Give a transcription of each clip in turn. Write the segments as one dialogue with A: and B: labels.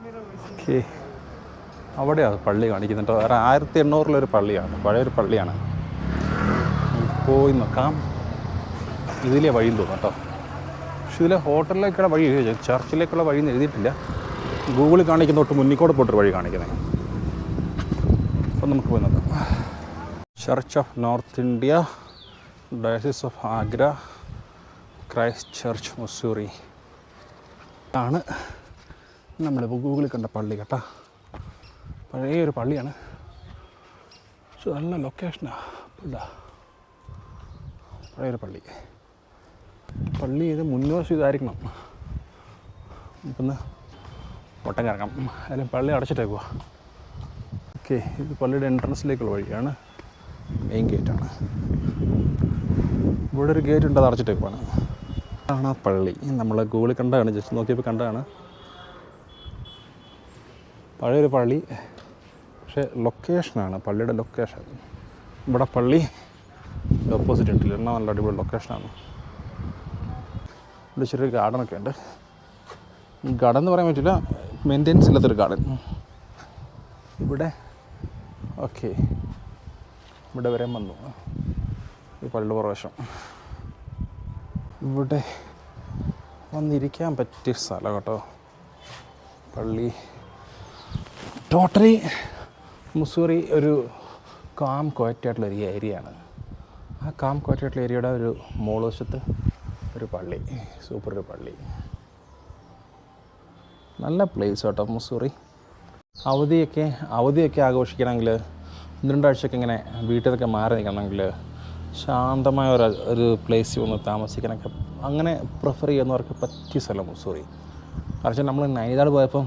A: Okay, അവിടെയാണ് പള്ളി കാണിക്കുന്നുണ്ട്. വേറെ 1800-ലൊരു പള്ളിയാണ്, പഴയൊരു പള്ളിയാണ്. പോയി നോക്കാം. ഇതിലെ വഴിയും തോന്നും കേട്ടോ. പക്ഷെ ഇതിലെ ഹോട്ടലിലേക്കുള്ള വഴി, ചർച്ചിലേക്കുള്ള വഴിയൊന്നും എഴുതിയിട്ടില്ല. ഗൂഗിളിൽ കാണിക്കുന്ന തൊട്ട് മുന്നിക്കൂടെ പോയിട്ടൊരു വഴി കാണിക്കുന്നത്. അപ്പം നമുക്ക് പോയി നോക്കാം. Church of north India, diocese of Agra, Christ church, Mussoorie ആണ് നമ്മളിപ്പോൾ ഗൂഗിളിൽ കണ്ട പള്ളി കേട്ടോ. പഴയൊരു പള്ളിയാണ്, പക്ഷെ നല്ല ലൊക്കേഷനാണ്. ഇതാ പഴയൊരു പള്ളി. പള്ളി ഇത് മുൻവശം ഇതായിരിക്കണം. നമുക്കൊന്ന് ഓട്ടം കറങ്ങാം. അതിലും പള്ളി അടച്ചിട്ടേക്കുക. ഓക്കെ, ഇത് പള്ളിയുടെ എൻട്രൻസിലേക്കുള്ള വഴിയാണ്. മെയിൻ ഗേറ്റാണ്. ഇവിടെ ഒരു ഗേറ്റ് ഉണ്ട്, അത് അടച്ചിട്ടേക്കുവാണ്. ആണ് ആ പള്ളി. നമ്മൾ ഗൂഗിളിൽ കണ്ടതാണ്, ജസ്റ്റ് നോക്കിയപ്പോൾ കണ്ടതാണ്. പഴയൊരു പള്ളി, പക്ഷേ ലൊക്കേഷനാണ് പള്ളിയുടെ ലൊക്കേഷൻ. ഇവിടെ പള്ളി ഓപ്പോസിറ്റ് ഉണ്ടല്ലോ, എന്നാൽ നല്ല അടിപൊളി ലൊക്കേഷനാണ്. ഇവിടെ ചെറിയൊരു ഗാർഡനൊക്കെ ഉണ്ട്. ഗാർഡൻ എന്ന് പറയാൻ പറ്റില്ല, മെയിൻ്റെനൻസ് ഇല്ലാത്തൊരു ഗാർഡൻ ഇവിടെ. ഓക്കെ, ഇവിടെ വരെ വന്നു ഈ പള്ളിയുടെ പ്രവേശം. ഇവിടെ വന്നിരിക്കാൻ പറ്റിയ സ്ഥലം കേട്ടോ. പള്ളി ടോട്ടലി മുസൂറി ഒരു കാം ക്വയറ്റായിട്ടുള്ളൊരു ഏരിയയാണ്. ആ കാം ക്വയറ്റായിട്ടുള്ള ഏരിയയുടെ ഒരു മോളുവശത്ത് ഒരു പള്ളി, സൂപ്പർ ഒരു പള്ളി. നല്ല പ്ലേസ് കേട്ടോ മുസൂറി. അവധിയൊക്കെ ആഘോഷിക്കണമെങ്കിൽ 1-2 ആഴ്ചയൊക്കെ ഇങ്ങനെ വീട്ടിൽ നിന്നൊക്കെ മാറി നിൽക്കണമെങ്കിൽ ശാന്തമായ ഒരു പ്ലേസിൽ വന്ന് താമസിക്കാനൊക്കെ അങ്ങനെ പ്രിഫർ ചെയ്യുന്നവർക്ക് പറ്റിയ സ്ഥലം മുസൂറി. കാരണം നമ്മൾ നൈനിതാൾ പോയപ്പം,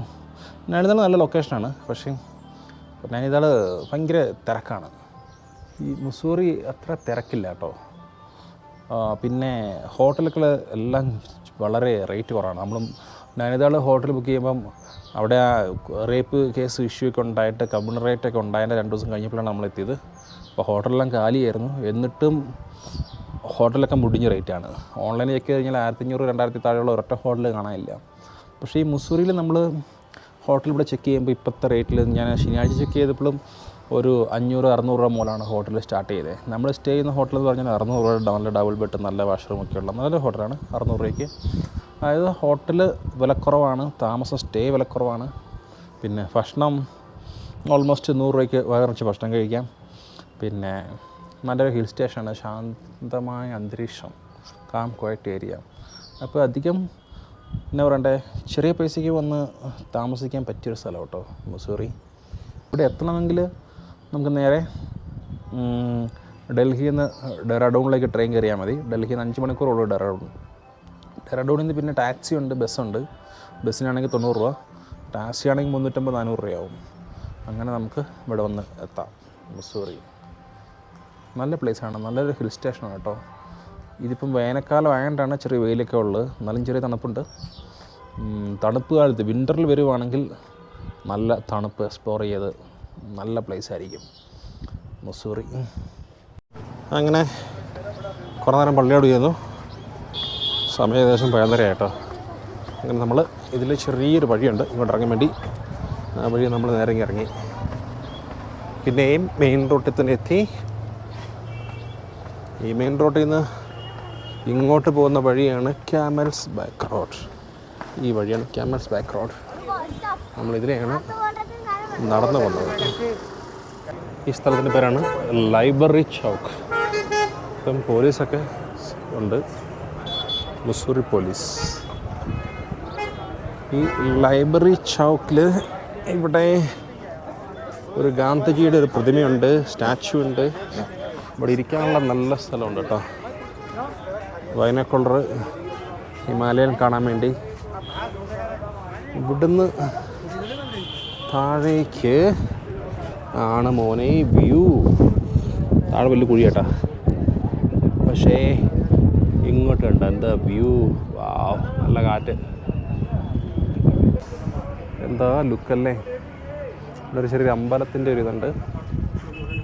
A: നൈനിതാൾ നല്ല ലൊക്കേഷനാണ്, പക്ഷേ നൈനിതാൾ ഭയങ്കര തിരക്കാണ്. ഈ മുസൂറി അത്ര തിരക്കില്ല കേട്ടോ. പിന്നെ ഹോട്ടലുകൾ എല്ലാം വളരെ റേറ്റ് കുറവാണ്. നമ്മൾ നൈനിതാൾ ഹോട്ടൽ ബുക്ക് ചെയ്യുമ്പം അവിടെ ആ റേപ്പ് കേസ് ഇഷ്യൂ ഒക്കെ ഉണ്ടായിട്ട് കമ്മ്യൂണൽ റേറ്റൊക്കെ ഉണ്ടായതിൻ്റെ 2 ദിവസം കഴിഞ്ഞപ്പോഴാണ് നമ്മളെത്തിയത്. അപ്പോൾ ഹോട്ടലെല്ലാം കാലിയായിരുന്നു. എന്നിട്ടും ഹോട്ടലൊക്കെ മുടിഞ്ഞ റേറ്റാണ്. ഓൺലൈനിൽ ചെക്ക് ചെയ്ത് കഴിഞ്ഞാൽ 1500-2000 താഴെയുള്ള ഒരൊറ്റ ഹോട്ടൽ കാണാനില്ല. പക്ഷേ ഈ മുസൂറിയിൽ നമ്മൾ ഹോട്ടൽ ഇവിടെ ചെക്ക് ചെയ്യുമ്പോൾ ഇപ്പോഴത്തെ റേറ്റിൽ, ഞാൻ ശനിയാഴ്ച ചെക്ക് ചെയ്തപ്പോഴും ഒരു 500-600 രൂപ മുതലാണ് ഹോട്ടൽ സ്റ്റാർട്ട് ചെയ്തത്. നമ്മൾ സ്റ്റേ ചെയ്യുന്ന ഹോട്ടൽ എന്ന് പറഞ്ഞാൽ 600 രൂപ, നല്ല ഡബിൾ ബെഡ്, നല്ല വാഷ്റൂമൊക്കെ ഉള്ള നല്ല ഹോട്ടലാണ്. 600 രൂപയ്ക്ക്. അതായത് ഹോട്ടൽ വിലക്കുറവാണ്, താമസം സ്റ്റേ വിലക്കുറവാണ്. പിന്നെ ഭക്ഷണം ഓൾമോസ്റ്റ് 100 രൂപയ്ക്ക് വയറിറച്ച് ഭക്ഷണം കഴിക്കാം. പിന്നെ നല്ലൊരു ഹിൽ സ്റ്റേഷനാണ്, ശാന്തമായ അന്തരീക്ഷം, കാം ക്വയറ്റ് ഏരിയ. അപ്പോൾ അധികം എന്നാ പറയണ്ടേ, ചെറിയ പൈസയ്ക്ക് വന്ന് താമസിക്കാൻ പറ്റിയൊരു സ്ഥലം കേട്ടോ മുസൂറി. ഇവിടെ എത്തണമെങ്കിൽ നമുക്ക് നേരെ ഡൽഹിയിൽ നിന്ന് ഡെറാഡൂണിലേക്ക് ട്രെയിൻ കയറിയാൽ മതി. ഡൽഹിയിൽ നിന്ന് 5 മണിക്കൂറുള്ളൂ ഡെറാഡൂൺ. ഡെറാഡൂണിൽ നിന്ന് പിന്നെ ടാക്സി ഉണ്ട്, ബസ്സുണ്ട്. ബസ്സിനാണെങ്കിൽ 90 രൂപ, ടാക്സി ആണെങ്കിൽ 350-400 രൂപയാവും. അങ്ങനെ നമുക്ക് ഇവിടെ വന്ന് എത്താം മുസൂറി. നല്ല പ്ലേസാണ്, നല്ലൊരു ഹിൽ സ്റ്റേഷനാണ് കേട്ടോ. ഇതിപ്പം വേനൽക്കാലം ആയതുകൊണ്ടാണ് ചെറിയ വെയിലൊക്കെ ഉള്ളത്, എന്നാലും ചെറിയ തണുപ്പുണ്ട്. തണുപ്പ് കാലത്ത് വിൻ്ററിൽ വരുവാണെങ്കിൽ നല്ല തണുപ്പ് എക്സ്പ്ലോർ ചെയ്ത് നല്ല പ്ലേസ് ആയിരിക്കും മുസൂറി. അങ്ങനെ കുറേ നേരം പള്ളിയോട് ചെയ്യുന്നു. സമയം ഏകദേശം 11:30 കേട്ടോ. അങ്ങനെ നമ്മൾ ഇതിൽ ചെറിയൊരു വഴിയുണ്ട് ഇങ്ങോട്ട് ഇറങ്ങാൻ വേണ്ടി. ആ വഴി നമ്മൾ നേരെ ഇറങ്ങി. പിന്നെയും മെയിൻ റോട്ടിൽ തന്നെ എത്തി. ഈ മെയിൻ റോഡിൽ നിന്ന് ഇങ്ങോട്ട് പോകുന്ന വഴിയാണ് ക്യാമൽസ് ബാക്ക് റോഡ്. ഈ വഴിയാണ് ക്യാമൽസ് ബാക്ക് റോഡ്. നമ്മളിതിലെയാണ് നടന്നു പോകുന്നത്. ഈ സ്ഥലത്തിൻ്റെ പേരാണ് ലൈബ്രറി ചൗക്ക്. ഇപ്പം പോലീസൊക്കെ ഉണ്ട്, മുസൂറി പോലീസ്. ഈ ലൈബ്രറി ചൗക്കിൽ ഇവിടെ ഒരു ഗാന്ധിജിയുടെ ഒരു പ്രതിമയുണ്ട്, സ്റ്റാച്ചു ഉണ്ട്. ഇവിടെ ഇരിക്കാനുള്ള നല്ല സ്ഥലമുണ്ട് കേട്ടോ. ബൈനോക്കുലർ ഹിമാലയൻ കാണാൻ വേണ്ടി. ഇവിടുന്ന് താഴേക്ക് ആണ് മോനെ വ്യൂ. താഴെ വലിയ കുഴി കേട്ടോ, പക്ഷേ ഇങ്ങോട്ടുണ്ട് എന്താ വ്യൂ. വാവ്, നല്ല കാറ്റ്, എന്താ ലുക്കല്ലേ. ഇവിടെ ഒരു ചെറിയൊരു അമ്പലത്തിൻ്റെ ഒരു ഇതുണ്ട്,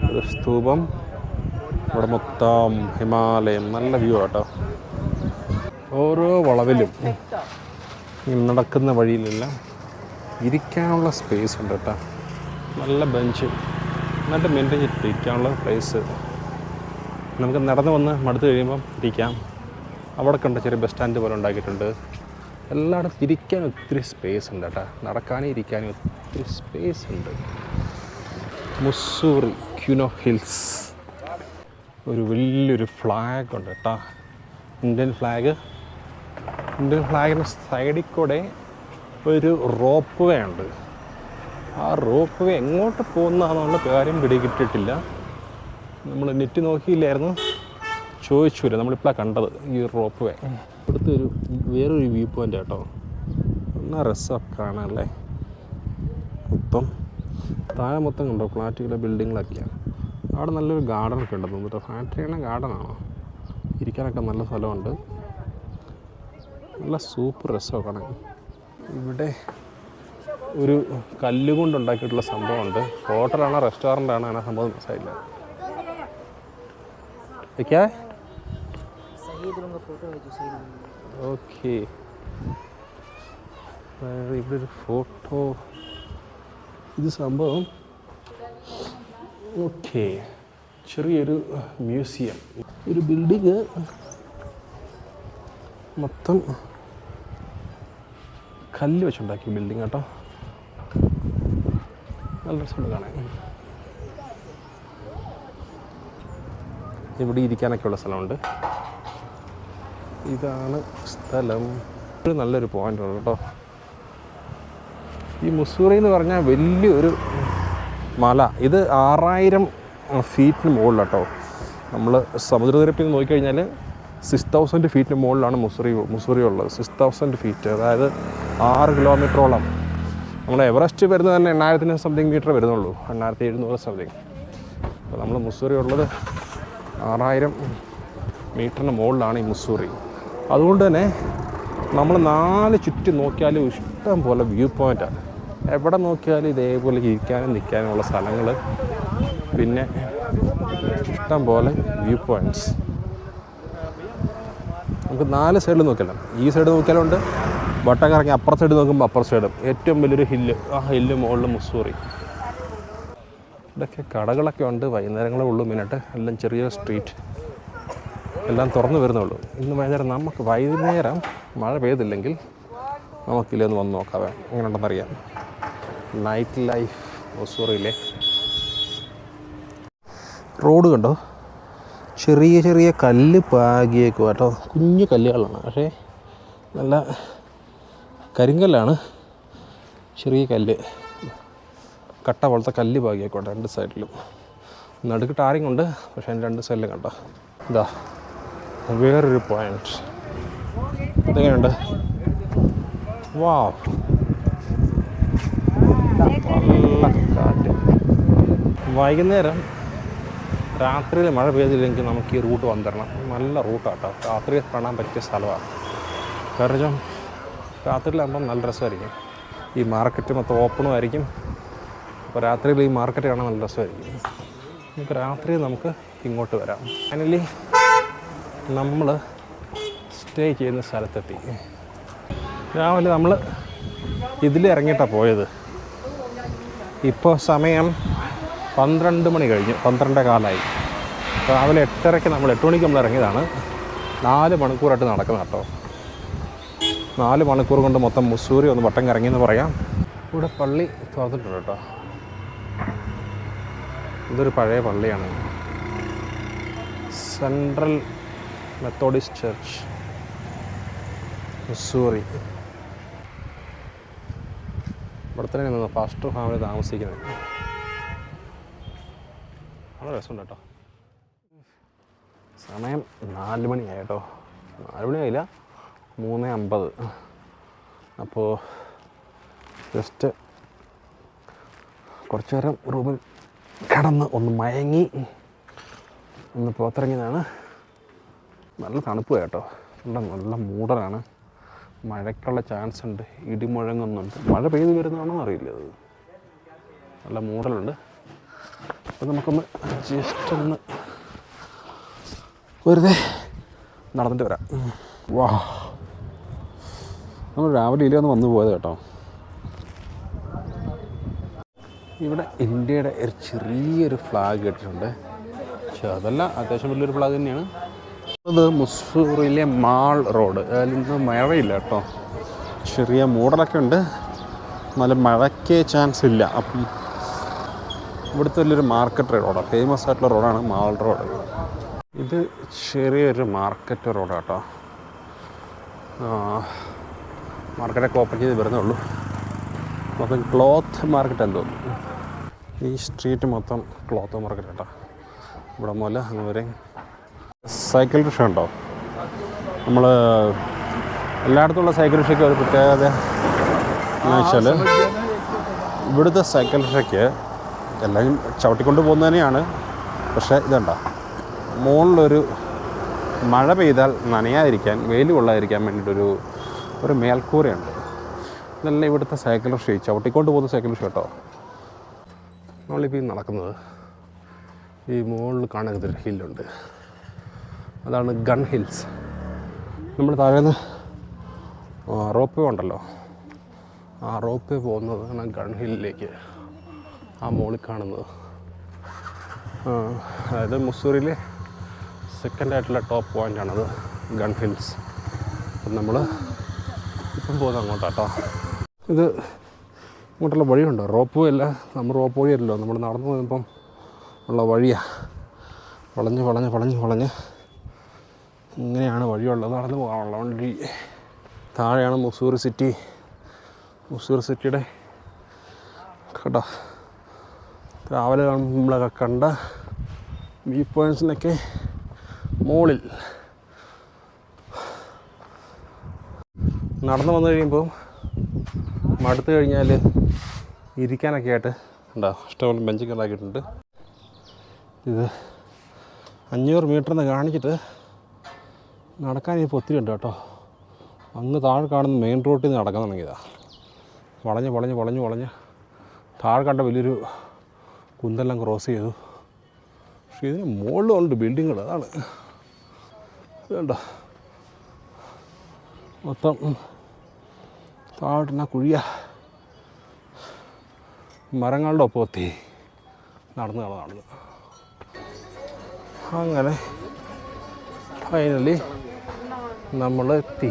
A: ഒരു സ്തൂപം. ഇവിടെ മൊത്തം ഹിമാലയം, നല്ല വ്യൂ കേട്ടോ. ഓരോ വളവിലും നടക്കുന്ന വഴിയിലെല്ലാം ഇരിക്കാനുള്ള സ്പേസ് ഉണ്ട് കേട്ടോ, നല്ല ബെഞ്ച്, എന്നിട്ട് മെയിൻറ്റെയിൻ ചെയ്തിട്ട് ഇരിക്കാനുള്ള പ്ലേസ്. നമുക്ക് നടന്ന് വന്ന് മടുത്ത് കഴിയുമ്പം ഇരിക്കാം. അവിടെ കണ്ട ചെറിയ ബസ് സ്റ്റാൻഡ് പോലെ ഉണ്ടാക്കിയിട്ടുണ്ട്. എല്ലായിടത്തും ഇരിക്കാൻ ഒത്തിരി സ്പേസ് ഉണ്ട് കേട്ടോ, നടക്കാനും ഇരിക്കാനും ഒത്തിരി സ്പേസ് ഉണ്ട്. മുസ്സൂറി ക്യൂനോ ഹിൽസ്. ഒരു വലിയൊരു ഫ്ലാഗ് ഉണ്ട് കേട്ടോ, ഇന്ത്യൻ ഫ്ലാഗ്. ഇന്ത്യൻ ഫ്ലാഗിൻ്റെ സൈഡിൽ കൂടെ ഒരു റോപ്പ് വേ ഉണ്ട്. ആ റോപ്പ് വേ എങ്ങോട്ട് പോകുന്നതാണെന്നുള്ള കാര്യം പിടികിട്ടിട്ടില്ല. നമ്മൾ നെറ്റ് നോക്കിയില്ലായിരുന്നു, ചോദിച്ചില്ല. നമ്മളിപ്പോഴാണ് കണ്ടത് ഈ റോപ്പ് വേ. ഇവിടുത്തെ വേറൊരു വ്യൂ പോയിൻ്റ് കേട്ടോ, നല്ല രസമൊക്കെ കാണാനല്ലേ. മൊത്തം താഴെ മൊത്തം കണ്ടോ ഫ്ലാറ്റുകളുടെ ബിൽഡിങ്ങുകളൊക്കെയാണ്. അവിടെ നല്ലൊരു ഗാർഡനൊക്കെ ഉണ്ട് തോന്നിട്ട്. ഫാക്ടറിയുടെ ഗാർഡനാണോ? ഇരിക്കാനൊക്കെ നല്ല സ്ഥലമുണ്ട്, നല്ല സൂപ്പർ രസമൊക്കെ കാണാൻ. ഇവിടെ ഒരു കല്ലുകൊണ്ട് ഉണ്ടാക്കിയിട്ടുള്ള സംഭവമുണ്ട്. ഹോട്ടലാണോ റെസ്റ്റോറൻ്റാണോ അങ്ങനെ സംഭവം മനസ്സിലായില്ല. ഓക്കെ, ഇവിടെ ഒരു ഫോട്ടോ, ഇത് സംഭവം ഓക്കെ. ചെറിയൊരു മ്യൂസിയം, ഒരു ബിൽഡിങ് മൊത്തം കല്ല് വെച്ചുണ്ടാക്കിയ ബിൽഡിങ് കേട്ടോ, നല്ല രസമുണ്ട് കാണാൻ. ഇവിടെ ഇരിക്കാനൊക്കെ ഉള്ള സ്ഥലമുണ്ട്. ഇതാണ് സ്ഥലം. ഒരു നല്ലൊരു പോയിൻ്റ് ഉണ്ട് കേട്ടോ. ഈ മുസ്സൂറി എന്ന് പറഞ്ഞാൽ വലിയൊരു മല. ഇത് 6000 ഫീറ്റിന് മുകളിൽ കേട്ടോ. നമ്മൾ സമുദ്രനിരപ്പിൽ നിന്ന് നോക്കിക്കഴിഞ്ഞാൽ 6000 ഫീറ്റിന് മുകളിലാണ് മുസ്സൂറി ഉള്ളത്. 6000 ഫീറ്റ്, അതായത് 6 കിലോമീറ്ററോളം. നമ്മൾ എവറസ്റ്റ് വരുന്നത് തന്നെ 8000 സംതിങ് മീറ്റർ വരുന്നുള്ളൂ, 8700 സംതിങ്. അപ്പോൾ നമ്മൾ മുസ്സൂറി ഉള്ളത് 6000 മീറ്ററിന് മുകളിലാണ് ഈ മുസ്സൂറി. അതുകൊണ്ട് തന്നെ നമ്മൾ 4 ചുറ്റും നോക്കിയാലും ഇഷ്ടം പോലെ വ്യൂ പോയിൻ്റാണ്. എവിടെ നോക്കിയാലും ഇതേപോലെ ഇരിക്കാനും നിൽക്കാനുമുള്ള സ്ഥലങ്ങൾ, പിന്നെ ഇഷ്ടം പോലെ വ്യൂ പോയിൻറ്റ്സ്. നമുക്ക് 4 സൈഡിൽ നോക്കിയാലും, ഈ സൈഡ് നോക്കിയാലും ഉണ്ട്, വട്ടം കറങ്ങി അപ്പുറ സൈഡ് നോക്കുമ്പോൾ അപ്പുറ സൈഡും. ഏറ്റവും വലിയൊരു ഹില്ല്, ആ ഹില്ല് മുകളിൽ മുസ്സൂറി. ഇതൊക്കെ കടകളൊക്കെ ഉണ്ട്, വൈകുന്നേരങ്ങളേ ഉള്ളൂ മെയിനായിട്ട്. എല്ലാം ചെറിയ സ്ട്രീറ്റ്, എല്ലാം തുറന്നു വരുന്നുള്ളൂ. ഇന്ന് വൈകുന്നേരം നമുക്ക് വൈകുന്നേരം മഴ പെയ്തില്ലെങ്കിൽ നമുക്കില്ലൊന്ന് വന്ന് നോക്കാവേ എങ്ങനെയുണ്ടെന്നറിയാം. നൈറ്റ് ലൈഫ് മുസ്സൂറിയിലെ റോഡ് കണ്ടോ, ചെറിയ ചെറിയ കല്ല് പാകിയേക്കും കേട്ടോ. കുഞ്ഞു കല്ലുകളാണ്, പക്ഷേ നല്ല കരിങ്കല്ലാണ്. ചെറിയ കല്ല്, കട്ട പോലത്തെ കല്ല് പാകിയേക്കോട്ടെ 2 സൈഡിലും. നടുക്ക് ടാറിങ് ഉണ്ട്, പക്ഷേ അതിൻ്റെ 2 സൈഡിലും കണ്ടോ. ഇതാ വേറൊരു പോയിന്റ്. ഇതെങ്ങനെയുണ്ട്? വാവ്, നല്ല കാറ്റ്. വൈകുന്നേരം രാത്രിയിൽ മഴ പെയ്തില്ലെങ്കിൽ നമുക്ക് ഈ റൂട്ട് വന്നിരണം. നല്ല റൂട്ടാട്ടോ, രാത്രി കാണാൻ പറ്റിയ സ്ഥലമാണ്. കാരണം രാത്രിയിലാകുമ്പം നല്ല രസമായിരിക്കും. ഈ മാർക്കറ്റ് മൊത്തം ഓപ്പണും ആയിരിക്കും. അപ്പോൾ രാത്രിയിൽ ഈ മാർക്കറ്റ് കാണാൻ നല്ല രസമായിരിക്കും. നമുക്ക് രാത്രി നമുക്ക് ഇങ്ങോട്ട് വരാം. ഫൈനലി നമ്മൾ സ്റ്റേ ചെയ്യുന്ന സ്ഥലത്തെത്തി. രാവിലെ നമ്മൾ ഇതിലിറങ്ങിയിട്ടാണ് പോയത്. ഇപ്പോൾ സമയം 12 മണി കഴിഞ്ഞു, 12:15. രാവിലെ 8:30 നമ്മൾ 8 മണിക്ക് നമ്മൾ ഇറങ്ങിയതാണ്. 4 മണിക്കൂറായിട്ട് നടക്കുന്നത് കേട്ടോ. 4 മണിക്കൂർ കൊണ്ട് മൊത്തം മുസ്സൂറി ഒന്ന് വട്ടം കറങ്ങിയെന്ന് പറയാം. ഇവിടെ പള്ളി തുറന്നിട്ടുണ്ട് കേട്ടോ. ഇതൊരു പഴയ പള്ളിയാണ്, സെൻട്രൽ മെത്തോഡിസ്റ്റ് ചർച്ച് മുസ്സൂറി. ഇവിടെ തന്നെ പാസ്റ്റർ ഫാമിലി താമസിക്കുന്നത്. വളരെ രസമുണ്ട് കേട്ടോ. സമയം 4 മണിയായി കേട്ടോ. 4 മണിയായില്ല, 3:50. അപ്പോൾ ജസ്റ്റ് കുറച്ച് നേരം റൂമിൽ കിടന്ന് ഒന്ന് മയങ്ങി ഒന്ന് പുറത്തിറങ്ങിയതാണ്. നല്ല തണുപ്പ് കേട്ടോ, നല്ല മൂടലാണ്. മഴയ്ക്കുള്ള ചാൻസ് ഉണ്ട്, ഇടി മുഴങ്ങുന്നുണ്ട്. മഴ പെയ്ത് വരുന്നതാണോ അറിയില്ല, അത് നല്ല മൂടലുണ്ട്. അപ്പോൾ നമുക്കൊന്ന് ജസ്റ്റ് ഒന്ന് വെറുതെ നടന്നിട്ട് വരാം. വാ, നമ്മൾ രാവിലെ ഒന്ന് വന്നു പോയത് കേട്ടോ. ഇവിടെ ഇന്ത്യയുടെ ഒരു ചെറിയൊരു ഫ്ലാഗ് ഇട്ടിട്ടുണ്ട്. പക്ഷേ അതല്ല, അത്യാവശ്യം വലിയൊരു ഫ്ലാഗ് തന്നെയാണ്. അത് മുസൂറിയിലെ മാൾ റോഡ്. അതിൽ മഴയില്ല കേട്ടോ, ചെറിയ മൂടലൊക്കെ ഉണ്ട്, നല്ല മഴയ്ക്ക് ചാൻസ് ഇല്ല. അപ്പം ഇവിടുത്തെ വലിയൊരു മാർക്കറ്റ് റോഡാണ്, ഫേമസ് ആയിട്ടുള്ള റോഡാണ് മാൾ റോഡ്. ഇത് ചെറിയൊരു മാർക്കറ്റ് റോഡാണ് കേട്ടോ. മാർക്കറ്റൊക്കെ ഓപ്പൺ ചെയ്ത് വരുന്നേ ഉള്ളൂ. മൊത്തം ക്ലോത്ത് മാർക്കറ്റ് എന്ന് തോന്നുന്നു. ഈ സ്ട്രീറ്റ് മൊത്തം ക്ലോത്ത് മാർക്കറ്റ് കേട്ടോ. ഇവിടെ മുതൽ അങ്ങ് വരെ സൈക്കിൾ റിക്ഷ ഉണ്ടോ? നമ്മൾ എല്ലായിടത്തുള്ള സൈക്കിൾ റിക്ഷയ്ക്ക് ഒരു പ്രത്യേകത എന്ന് വെച്ചാൽ ഇവിടുത്തെ സൈക്കിൾ റിക്ഷയ്ക്ക് എല്ലാം ചവിട്ടിക്കൊണ്ട് പോകുന്നത് തന്നെയാണ്. പക്ഷേ ഇതുണ്ടോ, മുകളിലൊരു മഴ പെയ്താൽ നനയാതിരിക്കാൻ, വെയിൽ കൊള്ളാതിരിക്കാൻ വേണ്ടിയിട്ടൊരു മേൽക്കൂരയുണ്ട്. ഇതെല്ലാം ഇവിടുത്തെ സൈക്കിൾ റിക്ഷ, ചവിട്ടിക്കൊണ്ട് പോകുന്ന സൈക്കിൾ റിക്ഷ കേട്ടോ. നമ്മളിപ്പോൾ നടക്കുന്നത് ഈ മുകളിൽ കാണുന്നൊരു ഹില്ലുണ്ട്, അതാണ് ഗൺ ഹിൽസ്. നമ്മൾ താഴേന്ന് റോപ്പ് വേ ഉണ്ടല്ലോ, ആ റോപ്പ് വേ പോകുന്നതാണ് ഗൺ ഹില്ലിലേക്ക്, ആ മുകളിൽ കാണുന്നത്. അതായത് മുസൂറിയിലെ സെക്കൻഡായിട്ടുള്ള ടോപ്പ് പോയിൻ്റാണത് ഗൺ ഹിൽസ്. അപ്പം നമ്മൾ ഇപ്പം പോകുന്നത് അങ്ങോട്ടാട്ടോ. ഇത് ഇങ്ങോട്ടുള്ള വഴിയുണ്ടോ? റോപ്പ് വേ അല്ല, നമ്മൾ റോപ്പ് വഴിയല്ലോ, നമ്മൾ നടന്നു പോകുമ്പം ഉള്ള വഴിയാണ്. വളഞ്ഞ് വളഞ്ഞ് വളഞ്ഞ് വളഞ്ഞ് ഇങ്ങനെയാണ് വഴിയുള്ളത്, നടന്നു പോകാനുള്ള വണ്ടി. താഴെയാണ് മുസൂറി സിറ്റി. മുസൂറി സിറ്റിയുടെ കേട്ടോ രാവിലെ നമ്മളൊക്കെ കണ്ട വ്യൂ പോയിൻറ്റ്സിനൊക്കെ മുകളിൽ നടന്നു വന്നു കഴിയുമ്പോൾ മടുത്തു കഴിഞ്ഞാൽ ഇരിക്കാനൊക്കെ ആയിട്ട് ഉണ്ടോ ഇഷ്ടംപോലെ ബെഞ്ചൊക്കെ ഉണ്ടാക്കിയിട്ടുണ്ട്. ഇത് 500 മീറ്ററിന്ന് കാണിച്ചിട്ട് നടക്കാൻ ഇപ്പോൾ ഒത്തിരി ഉണ്ട് കേട്ടോ. അങ്ങ് താഴെ കാണുന്ന മെയിൻ റോഡിൽ നിന്ന് നടക്കാൻ തുടങ്ങിയതാണ്. വളഞ്ഞ് വളഞ്ഞ് വളഞ്ഞ് വളഞ്ഞ് താഴെ കണ്ട വലിയൊരു കുന്തെല്ലാം ക്രോസ് ചെയ്തു. പക്ഷേ ഇതിന് മുകളിലുണ്ട് ബിൽഡിങ്ങുകൾ, അതാണ് ഇതുണ്ടോ മൊത്തം താഴെന്നാ കുഴിയ. മരങ്ങളുടെ ഒപ്പത്തി നടന്ന് കാണുന്നത്. അങ്ങനെ ഫൈനലി നമ്മൾ എത്തി.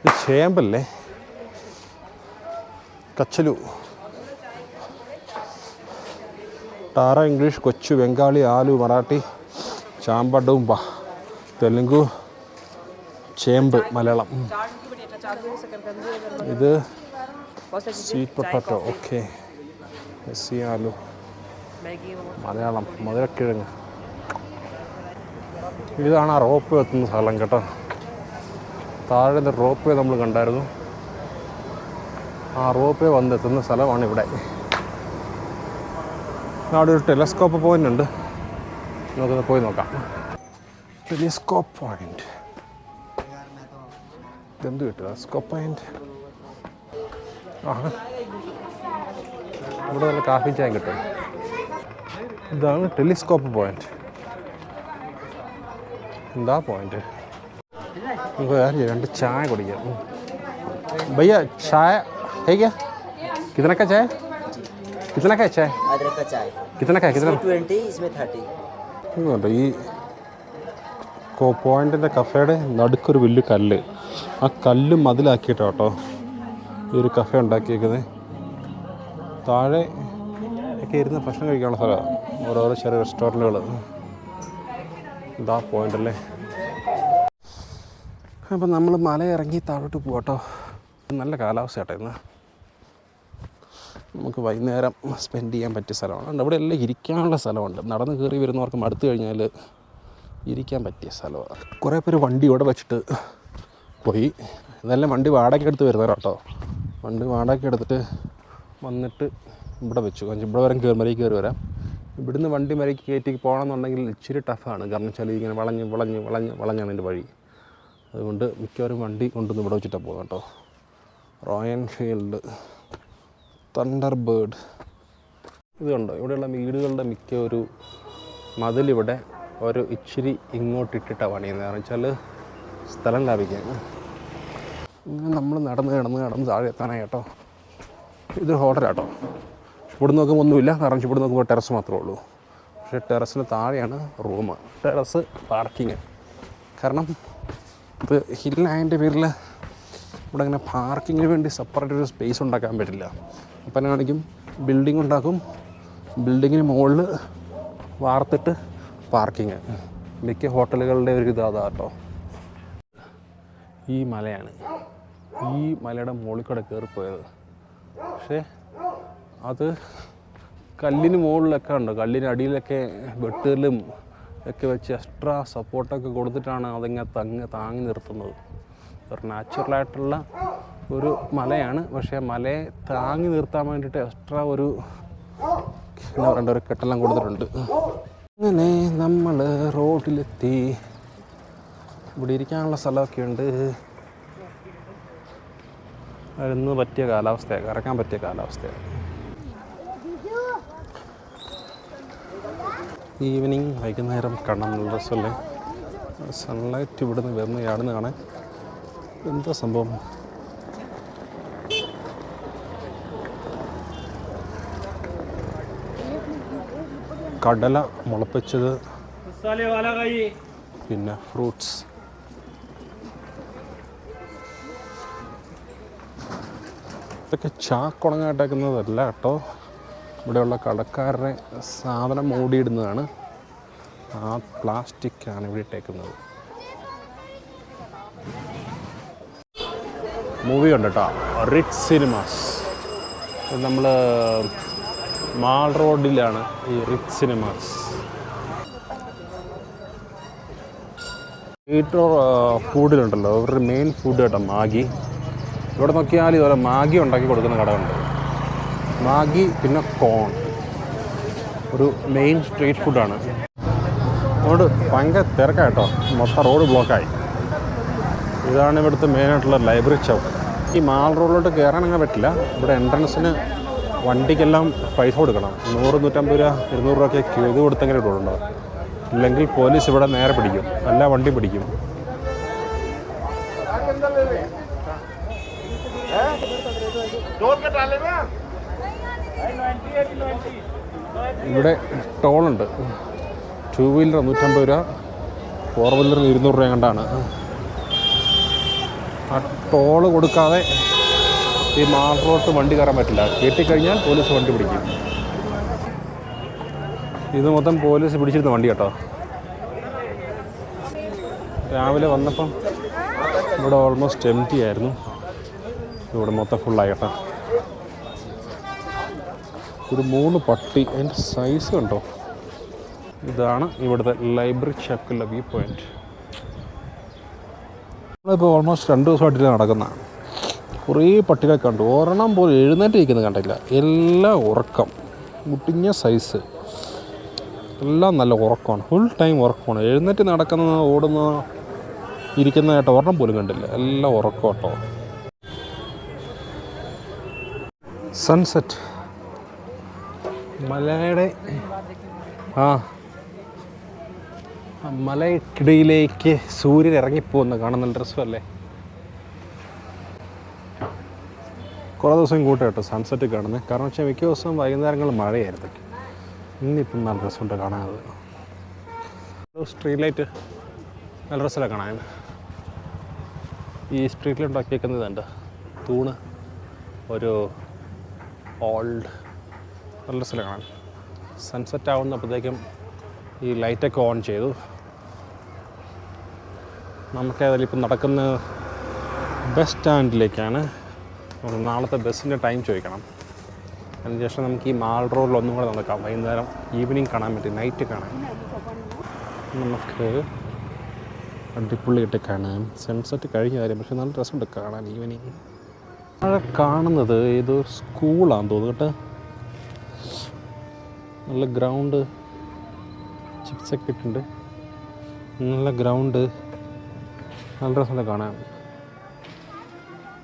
A: ഇത് ചേമ്പല്ലേ, കച്ചലു. ടാറ ഇംഗ്ലീഷ്, കൊച്ചു ബംഗാളി, ആലു മറാഠി, ചാമ്പ ഡൂമ്പ തെലുങ്കു, ചേമ്പ് മലയാളം. ഇത് സ്വീറ്റ് പൊട്ടാറ്റോ, ഓക്കെ. എസ്സി ആലു മലയാളം, മധുരക്കിഴങ്ങ്. ഇതാണ് ആ റോപ്പ് വേ എത്തുന്ന സ്ഥലം കേട്ടോ. താഴെ റോപ്പ് വേ നമ്മൾ കണ്ടായിരുന്നു. ആ റോപ്പ് വേ വന്നെത്തുന്ന സ്ഥലമാണ് ഇവിടെ. അവിടെ ഒരു ടെലസ്കോപ്പ് പോയിൻ്റ് ഉണ്ട്, നമുക്കൊന്ന് പോയി നോക്കാം. ടെലിസ്കോപ്പ് പോയിൻ്റ് ഇതെന്ത് കിട്ടും? Telescope point. ആ ഇവിടെ നല്ല കാഫി ചായ കിട്ടും. ഇതാണ് ടെലിസ്കോപ്പ് പോയിൻ്റ്. എന്താ പോയിൻ്റ്? നമുക്ക് വേറെ 2 ചായ കുടിക്കാം. भैया चाय है क्या? कितना का चाय? कितना का चाय?
B: अदरक का चाय
A: कितना का है? कितना?
B: 20, इसमें 30.
A: ഈ പോയിന്റിൻ്റെ കഫേയുടെ നടുക്കൊരു വലിയ കല്ല്, ആ കല്ല് മതിലാക്കിയിട്ടോ കേട്ടോ ഈ ഒരു കഫേ ഉണ്ടാക്കിയേക്കുന്നത്. താഴെ ഒക്കെ ഇരുന്ന് ഭക്ഷണം കഴിക്കാനുള്ള സ്ഥലമാണ്, ഓരോരോ ചെറിയ റെസ്റ്റോറൻറ്റുകൾ. ഇതാ പോയിൻ്റല്ലേ. അപ്പം നമ്മൾ മല ഇറങ്ങി താഴോട്ട് പോകട്ടോ. നല്ല കാലാവസ്ഥ കേട്ടോ ഇന്ന്. നമുക്ക് വൈകുന്നേരം സ്പെൻഡ് ചെയ്യാൻ പറ്റിയ സ്ഥലമാണ്. അവിടെ എല്ലാം ഇരിക്കാനുള്ള സ്ഥലമുണ്ട്. നടന്ന് കയറി വരുന്നവർക്ക് മടുത്തു കഴിഞ്ഞാൽ ഇരിക്കാൻ പറ്റിയ സ്ഥലമാണ്. കുറേ പേര് വണ്ടി ഇവിടെ വെച്ചിട്ട് പോയി. ഇതെല്ലാം വണ്ടി വാടകയ്ക്ക് എടുത്ത് വരുന്നവരാ കേട്ടോ. വണ്ടി വാടകയ്ക്ക് എടുത്തിട്ട് വന്നിട്ട് ഇവിടെ വെച്ചു. ഇവിടെ വരെ മലയിൽ കയറി വരാം. ഇവിടുന്ന് വണ്ടി മലയ്ക്ക് കയറ്റി പോകണമെന്നുണ്ടെങ്കിൽ ഇച്ചിരി ടഫാണ്. കാരണം വെച്ചാൽ ഇങ്ങനെ വളഞ്ഞ് വളഞ്ഞ് വളഞ്ഞ് വളഞ്ഞാണ് എൻ്റെ വഴി. അതുകൊണ്ട് മിക്കവരും വണ്ടി കൊണ്ടുവന്ന് ഇവിടെ വെച്ചിട്ടാണ് പോകുന്നത് കേട്ടോ. Royal Enfield, thunder bird. ഇതുണ്ടോ ഇവിടെയുള്ള വീടുകളുടെ മിക്ക ഒരു മതിലിവിടെ ഒരു ഇച്ചിരി ഇങ്ങോട്ടിട്ടിട്ടാണ് പണിയുന്നത്. കാരണം വെച്ചാൽ സ്ഥലം ലാഭിക്കാൻ. ഇങ്ങനെ നമ്മൾ നടന്ന് താഴെ എത്താനായി കേട്ടോ. ഇതൊരു ഹോട്ടലാട്ടോ. ഇവിടെ നോക്കുമ്പോൾ ഒന്നുമില്ല, കാരണം ഇവിടെ നോക്കുമ്പോൾ ടെറസ് മാത്രമേ ഉള്ളൂ. പക്ഷേ ടെറസിന് താഴെയാണ് റൂം, ടെറസ് പാർക്കിങ്. കാരണം ഇത് ഹില്ലായതിൻ്റെ പേരിൽ ഇവിടെ അങ്ങനെ പാർക്കിങ്ങിന് വേണ്ടി സെപ്പറേറ്റ് ഒരു സ്പേസ് ഉണ്ടാക്കാൻ പറ്റില്ല. അപ്പം എന്നാണെങ്കിലും ബിൽഡിംഗ് ഉണ്ടാക്കും, ബിൽഡിങ്ങിന് മുകളിൽ വാർത്തിട്ട് പാർക്കിങ്. മിക്ക ഹോട്ടലുകളുടെ ഒരു ഇതാ കേട്ടോ. ഈ മലയാണ്, ഈ മലയുടെ മുകളിൽ കൂടെ കയറിപ്പോയത്. പക്ഷേ അത് കല്ലിന് മുകളിലൊക്കെ ഉണ്ട്, കല്ലിന് അടിയിലൊക്കെ വെട്ടുകല്ലും ഒക്കെ വെച്ച് എക്സ്ട്രാ സപ്പോർട്ടൊക്കെ കൊടുത്തിട്ടാണ് അതിങ്ങനെ താങ്ങി നിർത്തുന്നത്. ഒരു നാച്ചുറലായിട്ടുള്ള ഒരു മലയാണ്, പക്ഷേ മലയെ താങ്ങി നിർത്താൻ വേണ്ടിയിട്ട് എക്സ്ട്രാ ഒരു എന്താ പറയണ്ട ഒരു കെട്ടെല്ലാം കൊടുത്തിട്ടുണ്ട്. അങ്ങനെ നമ്മൾ റോഡിലെത്തി. ഇവിടെ ഇരിക്കാനുള്ള സ്ഥലമൊക്കെ ഉണ്ട്. അതിന് പറ്റിയ കാലാവസ്ഥയാണ്, കറക്കാൻ പറ്റിയ കാലാവസ്ഥയാണ്. ഈവനിങ് വൈകുന്നേരം കാണാൻ നല്ല രസമല്ലേ? സൺലൈറ്റ് ഇവിടുന്ന് വരുന്നയാണെന്ന് കാണാൻ. എന്താ സംഭവം? കടല മുളപ്പിച്ചത്, പിന്നെ ഫ്രൂട്ട്സ്. ഇതൊക്കെ ചാക്കുണങ്ങായിട്ടേക്കുന്നതല്ല കേട്ടോ, ഇവിടെയുള്ള കടക്കാരുടെ സാധനം മൂടിയിടുന്നതാണ്. ആ പ്ലാസ്റ്റിക്കാണ് ഇവിടെ ഇട്ടേക്കുന്നത്. മൂവി ഉണ്ട് കേട്ടോ, റിച്ച് സിനിമാസ്. നമ്മൾ മാൾ റോഡിലാണ് ഈ റിച്ച് സിനിമാസ്. ഈറ്റർ ഫുഡിലുണ്ടല്ലോ, ഇവരുടെ മെയിൻ ഫുഡ് കേട്ടോ മാഗി. ഇവിടെ നോക്കിയാൽ ഇതുപോലെ മാഗി ഉണ്ടാക്കി കൊടുക്കുന്ന കടകളുണ്ട്. മാഗി പിന്നെ കോൺ ഒരു മെയിൻ സ്ട്രീറ്റ് ഫുഡാണ്. അതുകൊണ്ട് ഭയങ്കര തിരക്കാണ് കേട്ടോ, മൊത്തം റോഡ് ബ്ലോക്കായി. ഇതാണ് ഇവിടുത്തെ മെയിനായിട്ടുള്ള ലൈബ്രറി ചൗക്ക്. ഈ മാൾ റോഡിലോട്ട് കയറാൻ അങ്ങനെ പറ്റില്ല. ഇവിടെ എൻട്രൻസിന് വണ്ടിക്കെല്ലാം പൈസ കൊടുക്കണം. 100-150 രൂപ 200 രൂപയൊക്കെ ക്യൂ കൊടുത്തെങ്കിലും ഇട്ടുണ്ടോ, ഇല്ലെങ്കിൽ പോലീസ് ഇവിടെ നേരെ പിടിക്കും, എല്ലാ വണ്ടി പിടിക്കും. ഇവിടെ ടോളുണ്ട്. 2 വീലർ 150 രൂപ, 4 വീലർ 200 രൂപ കണ്ടാണ്. ആ ടോള് കൊടുക്കാതെ ഈ മാൾ റോഡ് വണ്ടി കയറാൻ പറ്റില്ല. കെട്ടിക്കഴിഞ്ഞാൽ പോലീസ് വണ്ടി പിടിക്കും. ഇത് മൊത്തം പോലീസ് പിടിച്ചിരുന്ന വണ്ടി കേട്ടോ. രാവിലെ വന്നപ്പം ഇവിടെ ഓൾമോസ്റ്റ് എംറ്റി ആയിരുന്നു. ഇവിടെ മൊത്തം ഫുള്ളായി കേട്ടോ. ഒരു 3 പട്ടി, അതിൻ്റെ സൈസ് കണ്ടോ. ഇതാണ് ഇവിടുത്തെ ലൈബ്രറി ഷാപ്പിലുള്ള വ്യൂ പോയിൻറ്റ്. നമ്മളിപ്പോൾ ഓൾമോസ്റ്റ് 2 ദിവസമായിട്ട് നടക്കുന്നതാണ്. കുറേ പട്ടികളൊക്കെ കണ്ടു. ഒരെണ്ണം പോലും എഴുന്നേറ്റ് ഇരിക്കുന്നത് കണ്ടില്ല. എല്ലാം ഉറക്കം, മുട്ടിഞ്ഞ സൈസ്, എല്ലാം നല്ല ഉറക്കമാണ്. Full time ഉറക്കമാണ്. എഴുന്നേറ്റ് നടക്കുന്ന, ഓടുന്ന, ഇരിക്കുന്നതായിട്ട് ഒരെണ്ണം പോലും കണ്ടില്ല. എല്ലാം ഉറക്കം കേട്ടോ. സൺസെറ്റ് മലയുടെ മലയ്ക്കിടയിലേക്ക് സൂര്യൻ ഇറങ്ങിപ്പോകുന്ന കാണാൻ നല്ല രസമല്ലേ? കുറേ ദിവസം കൂട്ടം കേട്ടോ സൺസെറ്റ് കാണുന്നത്. കാരണം വെച്ചാൽ മിക്ക ദിവസവും വൈകുന്നേരങ്ങളിൽ മഴയായിരുന്നു. ഇന്നിപ്പം നല്ല രസമുണ്ട് കാണാനത്. സ്ട്രീറ്റ് ലൈറ്റ് നല്ല രസമല്ല കാണാൻ. ഈ സ്ട്രീറ്റിൽ ഉണ്ടാക്കിയേക്കുന്നതുണ്ട് തൂണ്, ഒരു ഓൾഡ്, നല്ല രസമല്ല കാണാൻ. സൺസെറ്റ് ആവുന്നപ്പോഴത്തേക്കും ഈ ലൈറ്റൊക്കെ ഓൺ ചെയ്തു. നമുക്കേതായാലും ഇപ്പം നടക്കുന്ന ബസ് സ്റ്റാൻഡിലേക്കാണ്. നാളത്തെ ബസ്സിൻ്റെ ടൈം ചോദിക്കണം. അതിനുശേഷം നമുക്ക് ഈ മാൾ റോഡിൽ ഒന്നും കൂടെ നടക്കാം. വൈകുന്നേരം ഈവനിങ് കാണാൻ പറ്റും, നൈറ്റ് കാണാൻ നമുക്ക് അടിപൊളിയായിട്ട് കാണാം. സൺസെറ്റ് കഴിഞ്ഞ കാര്യം, പക്ഷേ നല്ല രസമുണ്ട് കാണാൻ ഈവനിങ്. അവിടെ കാണുന്നത് ഏതോ സ്കൂളാണെന്ന് തോന്നുന്നു കേട്ടോ. നല്ല ഗ്രൗണ്ട്, ചിപ്സൊക്കെ ഇട്ടുണ്ട്, നല്ല ഗ്രൗണ്ട്, നല്ല രസമുണ്ട് കാണാൻ.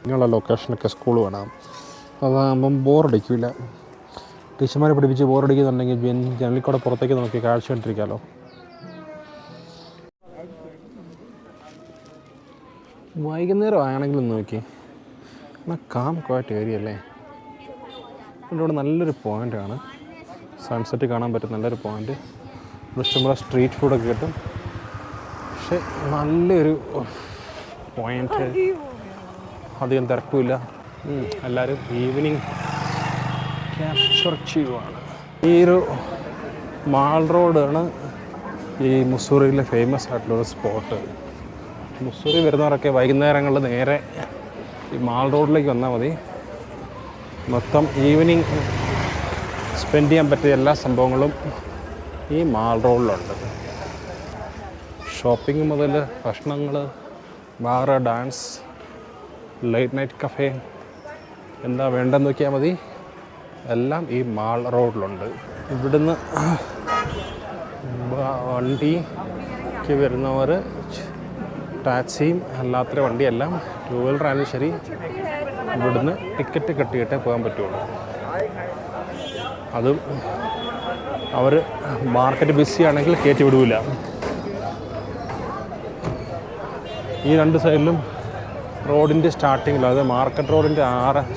A: ഇങ്ങനെയുള്ള ലൊക്കേഷനൊക്കെ സ്കൂൾ വേണം. അതാകുമ്പം ബോറടിക്കില്ല. ടീച്ചർമാരെ പഠിപ്പിച്ച് ബോറടിക്കുന്നുണ്ടെങ്കിൽ ജനലിൽ കൂടെ പുറത്തേക്ക് നോക്കി കാഴ്ച കണ്ടിരിക്കാമല്ലോ. വൈകുന്നേരം ആണെങ്കിലും നോക്കി, എന്നാൽ കാം ക്വയറ്റ് ഏരിയ അല്ലേ. ഇവിടെ നല്ലൊരു പോയിൻ്റാണ്, സൺസെറ്റ് കാണാൻ പറ്റും. നല്ലൊരു പോയിൻ്റ്. ഇവിടെ ഇഷ്ടംപോലെ സ്ട്രീറ്റ് ഫുഡൊക്കെ കിട്ടും. പക്ഷെ നല്ലൊരു പോയിൻ്റ്, അധികം തിരക്കുമില്ല. എല്ലാവരും ഈവനിങ് ക്യാപ്ചർ ചെയ്യുവാണ്. ഈ ഒരു മാൾ റോഡാണ് ഈ മുസൂറിയിലെ ഫേമസ് ആയിട്ടുള്ളൊരു സ്പോട്ട്. മുസൂറി വരുന്നവരൊക്കെ വൈകുന്നേരങ്ങളിൽ നേരെ ഈ മാൾ റോഡിലേക്ക് വന്നാൽ മതി. മൊത്തം ഈവനിങ് സ്പെൻഡ് ചെയ്യാൻ പറ്റിയ എല്ലാ സംഭവങ്ങളും ഈ മാൾ റോഡിലുണ്ട്. ഷോപ്പിംഗ് മുതൽ ഭക്ഷണങ്ങൾ, bar, dance, light night cafe, എന്താ വേണ്ടെന്ന് നോക്കിയാൽ മതി, എല്ലാം ഈ മാൾ റോഡിലുണ്ട്. ഇവിടുന്ന് വണ്ടിക്ക് വരുന്നവർ ടാക്സിയും അല്ലാത്ത വണ്ടിയെല്ലാം ടൂ വീലറായാലും ശരി ഇവിടുന്ന് ടിക്കറ്റ് കെട്ടിയിട്ടേ പോകാൻ പറ്റുള്ളൂ. അതും അവർ മാർക്കറ്റ് ബിസി ആണെങ്കിൽ കയറ്റി വിടില്ല. ഈ രണ്ട് സൈഡിലും റോഡിൻ്റെ സ്റ്റാർട്ടിങ്ങിൽ, അതായത് മാർക്കറ്റ് റോഡിൻ്റെ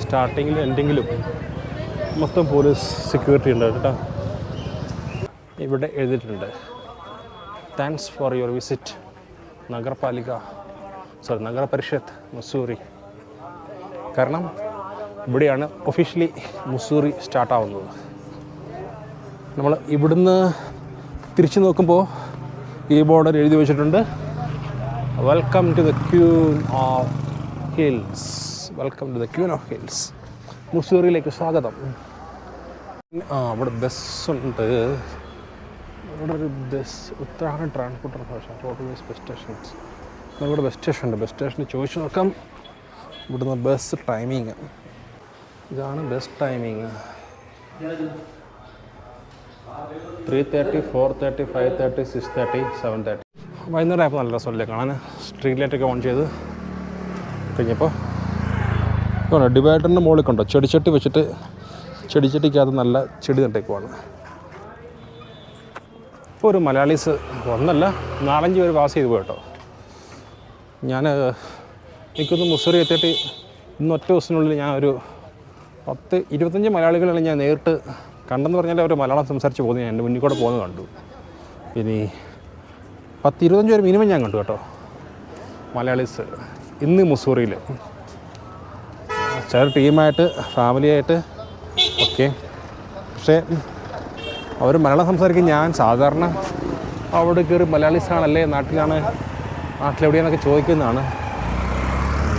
A: സ്റ്റാർട്ടിങ്ങിൽ എൻഡിങ്ങിലും മൊത്തം പോലീസ് സെക്യൂരിറ്റി ഉണ്ട് കേട്ടോ. ഇവിടെ എഴുതിയിട്ടുണ്ട് thanks for your visit Nagar Parishad Mussoorie. കാരണം ഇവിടെയാണ് ഒഫീഷ്യലി മുസൂറി സ്റ്റാർട്ടാവുന്നത്. നമ്മൾ ഇവിടുന്ന് തിരിച്ചു നോക്കുമ്പോൾ ഈ ബോർഡിൽ എഴുതി വെച്ചിട്ടുണ്ട് welcome to the queen of hills. Welcome to the queen of hills, മുസൂറിയിലേക്ക് സ്വാഗതം. ഇവിടെ ബസ്സുണ്ട്. ഇവിടെ ഒരു bus, Uttarakhand transport corporation roadways bus stations. ഇവിടെ ബസ് സ്റ്റേഷൻ ഉണ്ട്. ബസ് സ്റ്റേഷനിൽ ചോദിച്ചു നോക്കാം ഇവിടുന്ന് ബസ് ടൈമിങ്. ഇതാണ് ബസ് ടൈമിങ്. 3:30, 4:30, 5:30, 6:30, 7:30. വൈകുന്നേരം ആയപ്പോൾ നല്ല രസമല്ലേ കാണാൻ. സ്ട്രീറ്റ് ലൈറ്റൊക്കെ ഓൺ ചെയ്ത് കഴിഞ്ഞപ്പോൾ ഡിവൈഡറിൻ്റെ മുകളിൽ കണ്ടോ ചെടിച്ചട്ടി വെച്ചിട്ട്, ചെടിച്ചട്ടിക്കകത്ത് നല്ല ചെടി നട്ടേക്കുവാണ്. ഇപ്പോൾ ഒരു മലയാളീസ് ഒന്നല്ല 4-5 പേര് പാസ് ചെയ്ത് പോയി കേട്ടോ. എനിക്കൊന്ന് മുസൂറി എത്തിയിട്ട് ഇന്ന് ഒറ്റ ദിവസത്തിനുള്ളിൽ ഞാൻ ഒരു 10-25 മലയാളികളാണ് ഞാൻ നേരിട്ട് കണ്ടെന്ന് പറഞ്ഞാൽ അവർ മലയാളം സംസാരിച്ച് പോകുന്നത് ഞാൻ എൻ്റെ മുന്നിൽ കൂടെ പോകുന്നത് കണ്ടു. ഇനി 10-25 പേര് മിനിമം ഞാൻ കണ്ടു കേട്ടോ മലയാളീസ് ഇന്ന് മുസൂറിയിൽ. ചില ടീമായിട്ട്, ഫാമിലിയായിട്ട് ഒക്കെ. പക്ഷേ അവർ മലയാളം സംസാരിക്കും. ഞാൻ സാധാരണ അവിടെ കയറി മലയാളീസാണല്ലേ, നാട്ടിലെവിടെയാണെന്നൊക്കെ ചോദിക്കുന്നതാണ്.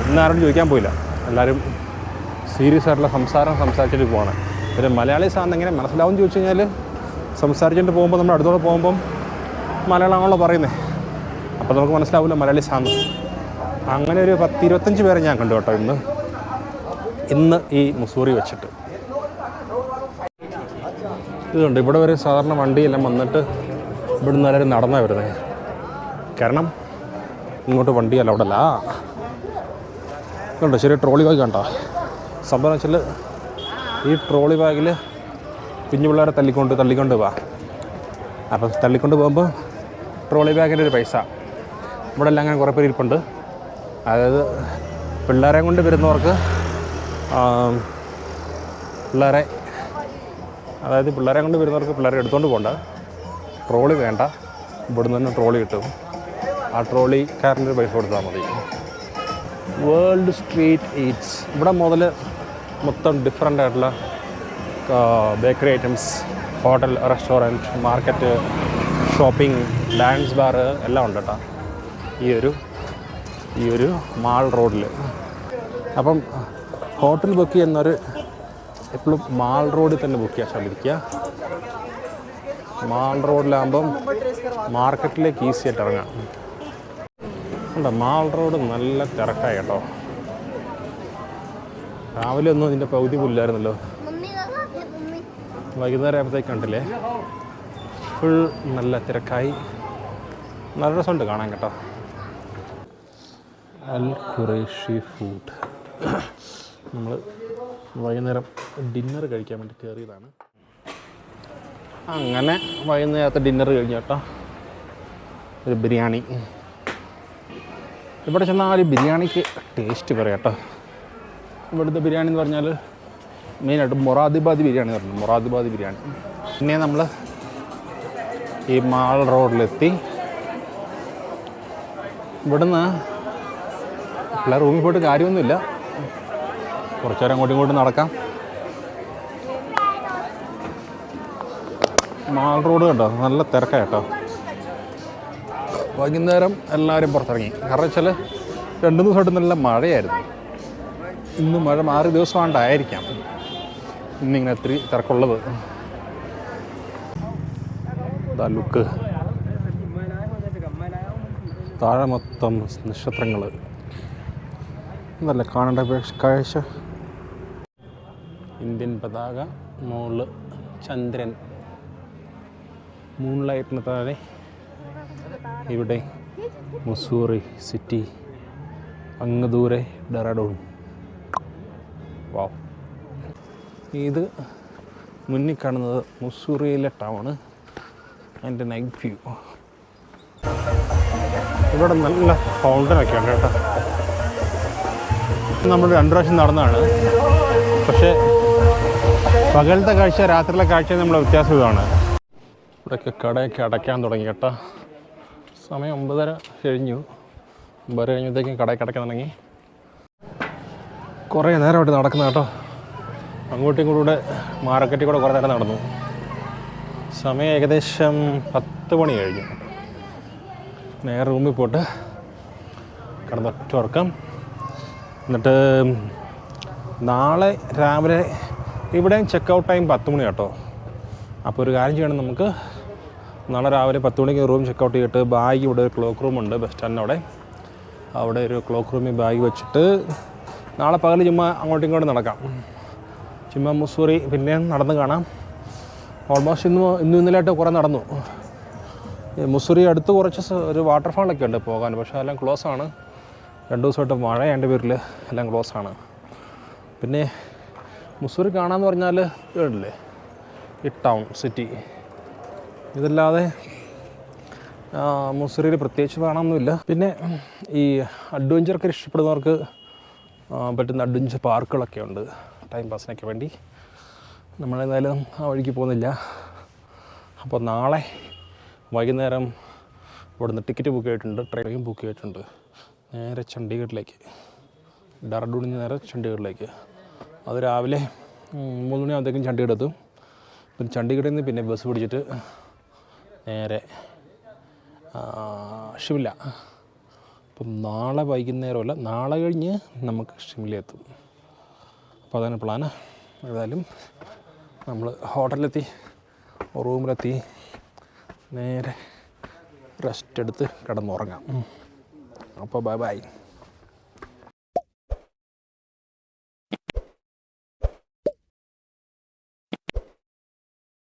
A: ഇന്ന് ആരോടും ചോദിക്കാൻ പോയില്ല. എല്ലാവരും സീരിയസ് ആയിട്ടുള്ള സംസാരിച്ചിട്ട് പോകണം. പിന്നെ മലയാളീസാണെന്ന് എങ്ങനെ മനസ്സിലാവും ചോദിച്ചു കഴിഞ്ഞാൽ, സംസാരിച്ചിട്ട് പോകുമ്പോൾ നമ്മൾ അടുത്തോടെ പോകുമ്പം മലയാളമാണല്ലോ പറയുന്നത്, അപ്പോൾ നമുക്ക് മനസ്സിലാവില്ല മലയാളീസാന്ന്. അങ്ങനെ ഒരു 10-25 പേരെ ഞാൻ കണ്ടു കേട്ടോ ഇന്ന് ഈ മുസൂറി വെച്ചിട്ട്. ഇതുണ്ട് ഇവിടെ വരെ സാധാരണ വണ്ടിയെല്ലാം വന്നിട്ട് ഇവിടുന്ന് എല്ലാവരും നടന്നാണ് വരുന്നത്. കാരണം ഇങ്ങോട്ട് വണ്ടിയല്ല അവിടെ അല്ല. ഇതുണ്ട് ചെറിയ ട്രോളി ബാഗ് കണ്ടോ. സംഭവം വെച്ചാൽ ഈ ട്രോളി ബാഗിൽ കുഞ്ഞു പിള്ളേരെ തള്ളിക്കൊണ്ട് പോവാ. അപ്പോൾ തള്ളിക്കൊണ്ട് പോകുമ്പോൾ ട്രോളി ബാഗിൻ്റെ ഒരു പൈസ. ഇവിടെ എല്ലാം അങ്ങനെ കുറേ പേര് ഇരിപ്പുണ്ട്. അതായത് പിള്ളേരെ കൊണ്ട് വരുന്നവർക്ക് പിള്ളേരെ പിള്ളേരെ എടുത്തുകൊണ്ട് പോകണ്ട, ട്രോളി വേണ്ട, ഇവിടുന്ന് തന്നെ ട്രോളി കിട്ടും. ആ ട്രോളിക്കാരൻ്റെ പൈസ കൊടുത്താൽ മതി. World street Eats. ഇവിടെ മുതൽ മൊത്തം ഡിഫറെൻ്റ് ആയിട്ടുള്ള bakery items, hotel, restaurant, market, shopping, dance bar എല്ലാം ഉണ്ട് കേട്ടോ ഈ ഒരു മാൾ റോഡിൽ. അപ്പം ഹോട്ടൽ ബുക്ക് ചെയ്യുന്നവർ എപ്പോഴും മാൾ റോഡിൽ തന്നെ ബുക്ക് ചെയ്യാൻ ശ്രമിക്കുക. മാൾ റോഡിലാകുമ്പം മാർക്കറ്റിലേക്ക് ഈസി ആയിട്ട് ഇറങ്ങാം. മാൾ റോഡ് നല്ല തിരക്കായി കേട്ടോ. രാവിലെ ഒന്നും ഇതിൻ്റെ പകുതി പുല്ലായിരുന്നല്ലോ. വൈകുന്നേരം ആയപ്പോഴത്തേക്ക് കണ്ടില്ലേ, ഫുൾ നല്ല തിരക്കായി. നല്ല രസമുണ്ട് കാണാൻ കേട്ടോ. അൽ ഖുറൈഷി ഫുഡ്. നമ്മൾ വൈകുന്നേരം ഡിന്നർ കഴിക്കാൻ വേണ്ടി കയറിയതാണ്. അങ്ങനെ വൈകുന്നേരത്തെ ഡിന്നർ കഴിഞ്ഞു കേട്ടോ. ഒരു ബിരിയാണി. ഇവിടെ ചെന്നാൽ ബിരിയാണിക്ക് ടേസ്റ്റ് പറയാം കേട്ടോ. ഇവിടുത്തെ ബിരിയാണി എന്ന് പറഞ്ഞാൽ മെയിനായിട്ട് മൊറാദിബാദ് ബിരിയാണി പറഞ്ഞു. മൊറാദിബാദ് ബിരിയാണി. പിന്നെ നമ്മൾ ഈ മാൾ റോഡിലെത്തി. ഇവിടുന്ന് എല്ലാ റൂമിൽ പോയിട്ട് കാര്യമൊന്നുമില്ല, കുറച്ച് നേരം അങ്ങോട്ടും ഇങ്ങോട്ടും നടക്കാം. മാൾ റോഡ് കണ്ടോ, നല്ല തിരക്കാണ് കേട്ടോ. വൈകുന്നേരം എല്ലാവരും പുറത്തിറങ്ങി. കാരണം വെച്ചാൽ 2 ദിവസമായിട്ട് നല്ല മഴയായിരുന്നു. ഇന്ന് മഴ മാറി ദിവസമാണ്ടായിരിക്കാം ഇന്നിങ്ങനെ ഒത്തിരി തിരക്കുള്ളത്. ഇതാ ലുക്ക്, താഴെ മൊത്തം നക്ഷത്രങ്ങൾ. ഇതല്ലേ കാണേണ്ട കാഴ്ച. ഇന്ത്യൻ പതാക, മുകളിൽ ചന്ദ്രൻ, മൂൺലൈറ്റിന് താഴെ ഇവിടെ മുസൂറി സിറ്റി, അങ്ങ് ദൂരെ ഡെറാഡൂൺ. വാവ്. ഇത് മുന്നിൽ കാണുന്നത് മുസൂറിയിലെ ടൗണ്. അതിൻ്റെ നൈറ്റ് വ്യൂ. ഇവിടെ നല്ല ഫൗണ്ടനൊക്കെ ഉണ്ട് കേട്ടോ. നമ്മൾ 2 പ്രാവശ്യം നടന്നതാണ്. പക്ഷേ പകലത്തെ കാഴ്ച രാത്രിയിലെ കാഴ്ച നമ്മൾ വ്യത്യാസം ഇതാണ്. ഇവിടെയൊക്കെ കടയൊക്കെ അടയ്ക്കാൻ തുടങ്ങി കേട്ടോ. സമയം 9:30 കഴിഞ്ഞു. 9:30 കഴിഞ്ഞപ്പോഴത്തേക്കും കടയൊക്കെ അടയ്ക്കാൻ തുടങ്ങി. കുറേ നേരമായിട്ട് നടക്കുന്ന കേട്ടോ. അങ്ങോട്ടും ഇങ്ങോട്ടും മാർക്കറ്റിൽ കൂടെ കുറേ നേരം നടന്നു. സമയം ഏകദേശം 10 മണി കഴിഞ്ഞു. നേരെ റൂമിൽ പോയിട്ട് കിടന്നൊറ്റ ഉറക്കം. എന്നിട്ട് നാളെ രാവിലെ ഇവിടെയും ചെക്കൗട്ട് ടൈം 10 മണി കേട്ടോ. അപ്പോൾ ഒരു കാര്യം ചെയ്യണം, നമുക്ക് നാളെ രാവിലെ 10 മണിക്ക് റൂം ചെക്കൗട്ട് ചെയ്തിട്ട് ബാഗ്, ഇവിടെ ഒരു ക്ലോക്ക് റൂമുണ്ട് ബസ് സ്റ്റാൻഡിൻ്റെ അവിടെ ഒരു ക്ലോക്ക് റൂമിൽ ബാഗ് വെച്ചിട്ട് നാളെ പകൽ ചുമ്മാ അങ്ങോട്ടും ഇങ്ങോട്ടും നടക്കാം. ചുമ്മാ മുസൂറി പിന്നെ നടന്ന് കാണാം. ഓൾമോസ്റ്റ് ഇന്നും ഇന്നലെയായിട്ട് കുറേ നടന്നു. മുസൂറി അടുത്ത് കുറച്ച് ഒരു വാട്ടർഫാളൊക്കെ ഉണ്ട് പോകാൻ, പക്ഷേ എല്ലാം ക്ലോസ് ആണ്. 2 ദിവസമായിട്ട് മഴയുടെ പേരിൽ എല്ലാം ക്ലോസ് ആണ്. പിന്നെ മുസൂറി കാണാമെന്ന് പറഞ്ഞാൽ ഇതല്ലേ ഈ ടൗൺ സിറ്റി. ഇതല്ലാതെ മുസൂറിയിൽ പ്രത്യേകിച്ച് കാണാനൊന്നുമില്ല. പിന്നെ ഈ അഡ്വഞ്ചറൊക്കെ ഇഷ്ടപ്പെടുന്നവർക്ക് പറ്റുന്ന അഡ്വഞ്ചർ പാർക്കുകളൊക്കെ ഉണ്ട് ടൈം പാസിനൊക്കെ വേണ്ടി. നമ്മളേതായാലും ആ വഴിക്ക് പോകുന്നില്ല. അപ്പോൾ നാളെ വൈകുന്നേരം ഇവിടുന്ന് ടിക്കറ്റ് ബുക്ക് ചെയ്തിട്ടുണ്ട്, ട്രെയിൻ ബുക്ക് ചെയ്തിട്ടുണ്ട്. നേരെ ചണ്ഡീഗഡിലേക്ക്, ഡെറാഡൂണിൽ നിന്ന് നേരെ ചണ്ഡീഗഡിലേക്ക്. അത് രാവിലെ 3 മണിയാകുമ്പോഴത്തേക്കും ചണ്ഡീഗഡ് എത്തും. പിന്നെ ചണ്ഡീഗഡിൽ നിന്ന് പിന്നെ ബസ് പിടിച്ചിട്ട് നേരെ ഷിംല. അപ്പം നാളെ വൈകുന്നേരമല്ല, നാളെ കഴിഞ്ഞ് നമുക്ക് ഷിംല എത്തും. അപ്പോൾ അതാണ് പ്ലാന്. ഏതായാലും നമ്മൾ ഹോട്ടലിലെത്തി, റൂമിലെത്തി, നേരെ റെസ്റ്റ് എടുത്ത് കിടന്നുറങ്ങാം. അപ്പോൾ ബൈ ബൈ.